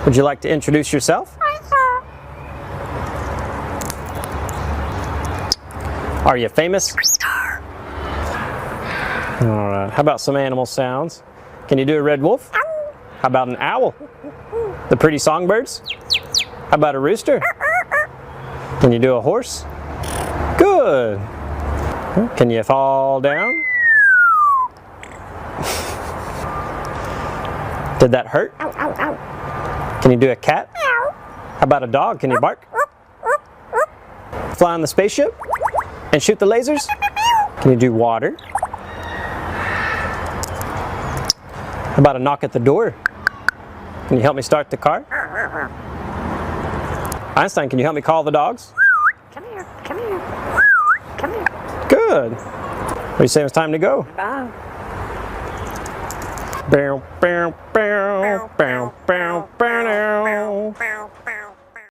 Would you like to introduce yourself? Are you famous? All right. How about some animal sounds? Can you do a red wolf? How about an owl? The pretty songbirds? How about a rooster? Can you do a horse? Good. Can you fall down? Did that hurt? Can you do a cat? How about a dog? Can you bark? Fly on the spaceship? And shoot the lasers? Can you do water? How about a knock at the door? Can you help me start the car? Einstein, can you help me call the dogs? Come here, come here, come here. Good. What do you say it's time to go? Bye. Bow, bow, bow, bow, bow, bow, bow.